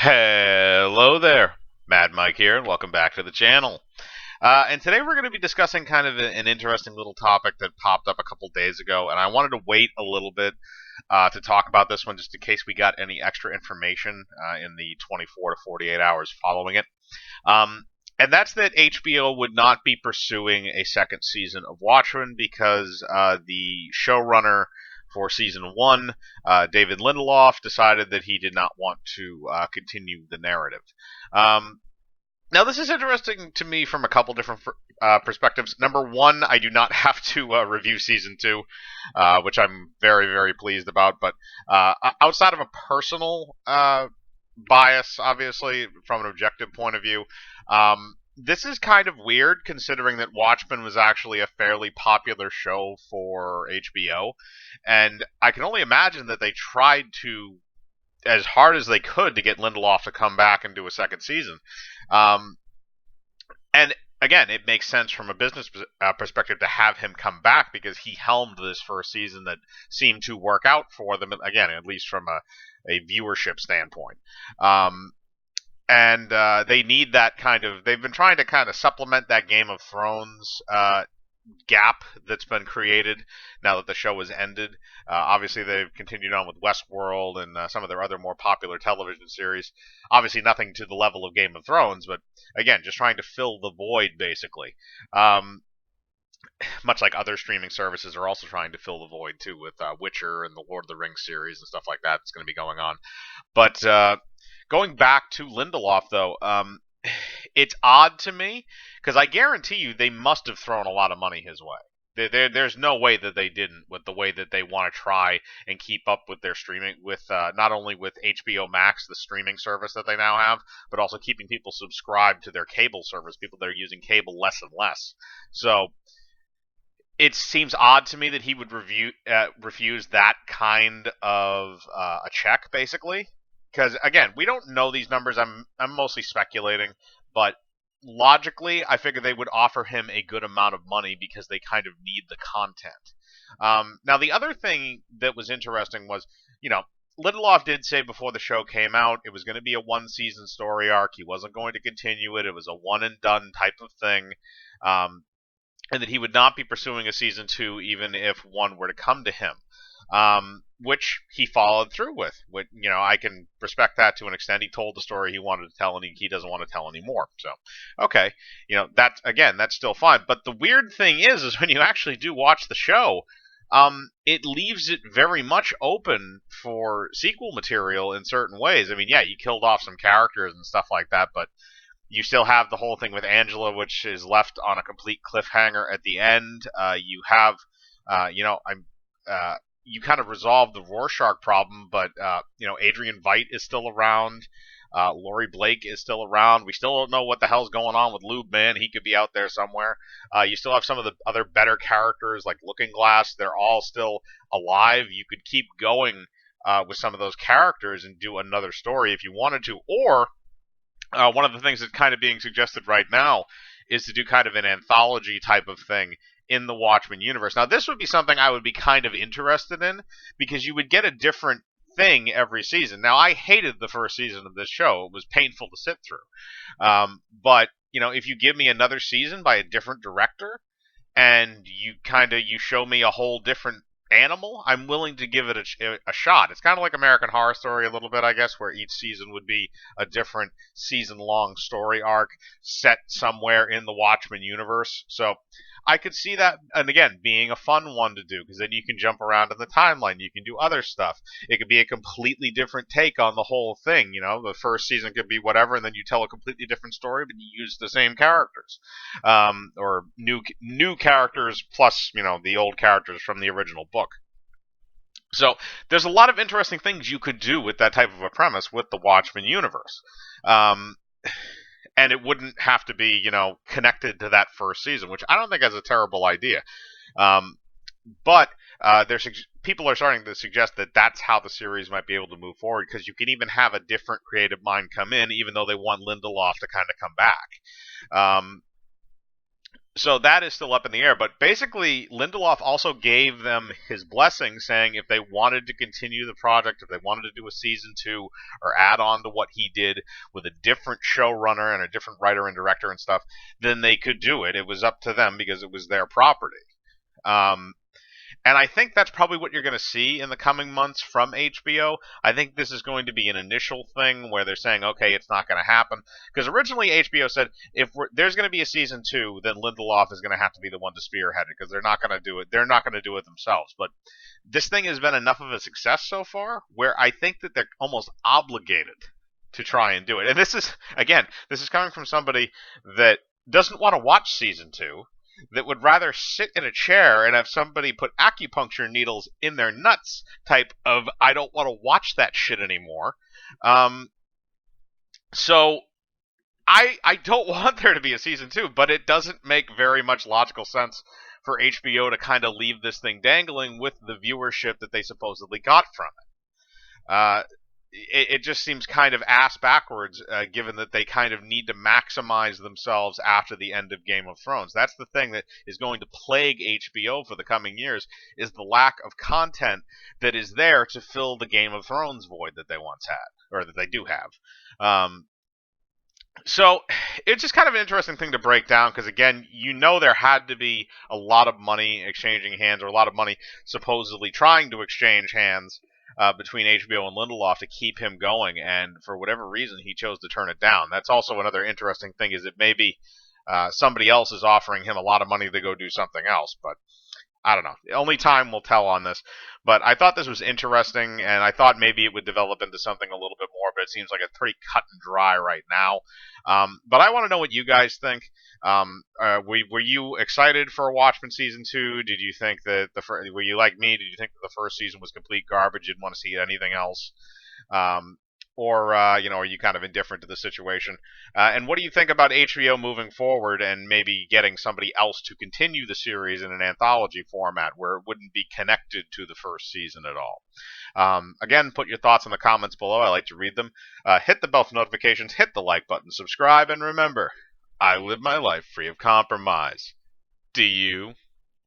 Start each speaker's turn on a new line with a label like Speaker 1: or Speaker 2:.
Speaker 1: Hello there, Mad Mike here, and welcome back to the channel. And today we're going to be discussing kind of an interesting little topic that popped up a couple days ago, and I wanted to wait a little bit to talk about this one just in case we got any extra information in the 24 to 48 hours following it. And that's that HBO would not be pursuing a second season of Watchmen because the showrunner for season one, David Lindelof, decided that he did not want to continue the narrative. Um, Now, this is interesting to me from a couple different perspectives. Number one, I do not have to review season two, which I'm very, very pleased about. But outside of a personal bias, obviously, from an objective point of view, this is kind of weird considering that Watchmen was actually a fairly popular show for HBO. And I can only imagine that they tried to as hard as they could to get Lindelof to come back and do a second season. Um, and again, it makes sense from a business perspective to have him come back because he helmed this first season that seemed to work out for them, again, at least from a viewership standpoint. Um, and they need that kind of. They've been trying to kind of supplement that Game of Thrones gap that's been created now that the show has ended. Obviously, they've continued on with Westworld and some of their other more popular television series. Obviously, nothing to the level of Game of Thrones, but again, just trying to fill the void, basically. Much like other streaming services are also trying to fill the void, too, with Witcher and the Lord of the Rings series and stuff like that that's going to be going on. But going back to Lindelof, though, it's odd to me because I guarantee you they must have thrown a lot of money his way. There's no way that they didn't with the way that they want to try and keep up with their streaming, with not only with HBO Max, the streaming service that they now have, but also keeping people subscribed to their cable service, people that are using cable less and less. So it seems odd to me that he would refuse that kind of a check, basically. Because again, we don't know these numbers. I'm mostly speculating, but logically, I figure they would offer him a good amount of money because they kind of need the content. Now, the other thing that was interesting was, you know, Lindelof did say before the show came out it was going to be a one-season story arc. He wasn't going to continue it. It was a one-and-done type of thing. Um, and that he would not be pursuing a season two even if one were to come to him, which he followed through with. I can respect that to an extent. He told the story he wanted to tell, and he doesn't want to tell anymore. So, okay, that's still fine. But the weird thing is when you actually do watch the show, it leaves it very much open for sequel material in certain ways. I mean, yeah, you killed off some characters and stuff like that, but you still have the whole thing with Angela, which is left on a complete cliffhanger at the end. You have, you kind of resolved the Rorschach problem, but Adrian Veidt is still around. Laurie Blake is still around. We still don't know what the hell's going on with Lube Man. He could be out there somewhere. You still have some of the other better characters like Looking Glass. They're all still alive. You could keep going with some of those characters and do another story if you wanted to, or one of the things that's kind of being suggested right now is to do kind of an anthology type of thing in the Watchmen universe. Now, this would be something I would be kind of interested in because you would get a different thing every season. Now, I hated the first season of this show. It was painful to sit through. But, if you give me another season by a different director and you show me a whole different animal, I'm willing to give it a shot. It's kind of like American Horror Story a little bit, I guess, where each season would be a different season-long story arc set somewhere in the Watchmen universe. So I could see that, and again, being a fun one to do, because then you can jump around in the timeline. You can do other stuff. It could be a completely different take on the whole thing. The first season could be whatever, and then you tell a completely different story, but you use the same characters, or new characters plus the old characters from the original book. So there's a lot of interesting things you could do with that type of a premise with the Watchmen universe. Um, and it wouldn't have to be, connected to that first season, which I don't think is a terrible idea. But people are starting to suggest that that's how the series might be able to move forward, because you can even have a different creative mind come in, even though they want Lindelof to kind of come back. So that is still up in the air. But basically, Lindelof also gave them his blessing, saying if they wanted to continue the project, if they wanted to do a season two or add on to what he did with a different showrunner and a different writer and director and stuff, then they could do it. It was up to them because it was their property. Um, and I think that's probably what you're going to see in the coming months from HBO. I think this is going to be an initial thing where they're saying, okay, it's not going to happen. Because originally HBO said if there's going to be a season two, then Lindelof is going to have to be the one to spearhead it because they're not going to do it. They're not going to do it themselves. But this thing has been enough of a success so far where I think that they're almost obligated to try and do it. And this is, again, this is coming from somebody that doesn't want to watch season two, that would rather sit in a chair and have somebody put acupuncture needles in their nuts type of I don't want to watch that shit anymore. Um, so I don't want there to be a season two, but it doesn't make very much logical sense for HBO to kind of leave this thing dangling with the viewership that they supposedly got from it. It just seems kind of ass backwards, given that they kind of need to maximize themselves after the end of Game of Thrones. That's the thing that is going to plague HBO for the coming years, is the lack of content that is there to fill the Game of Thrones void that they once had, or that they do have. So it's just kind of an interesting thing to break down because, again, there had to be a lot of money exchanging hands, or a lot of money supposedly trying to exchange hands between HBO and Lindelof to keep him going, and for whatever reason he chose to turn it down. That's also another interesting thing, is that maybe somebody else is offering him a lot of money to go do something else, but I don't know. Only time will tell on this. But I thought this was interesting, and I thought maybe it would develop into something a little bit more, but it seems like it's pretty cut and dry right now. But I want to know what you guys think. Were you excited for Watchmen season two? Did you think that were you like me? Did you think that the first season was complete garbage? Didn't want to see anything else? Um, or are you kind of indifferent to the situation? And what do you think about HBO moving forward and maybe getting somebody else to continue the series in an anthology format where it wouldn't be connected to the first season at all? Again, put your thoughts in the comments below. I like to read them. Hit the bell for notifications, hit the like button, subscribe, and remember, I live my life free of compromise. Do you?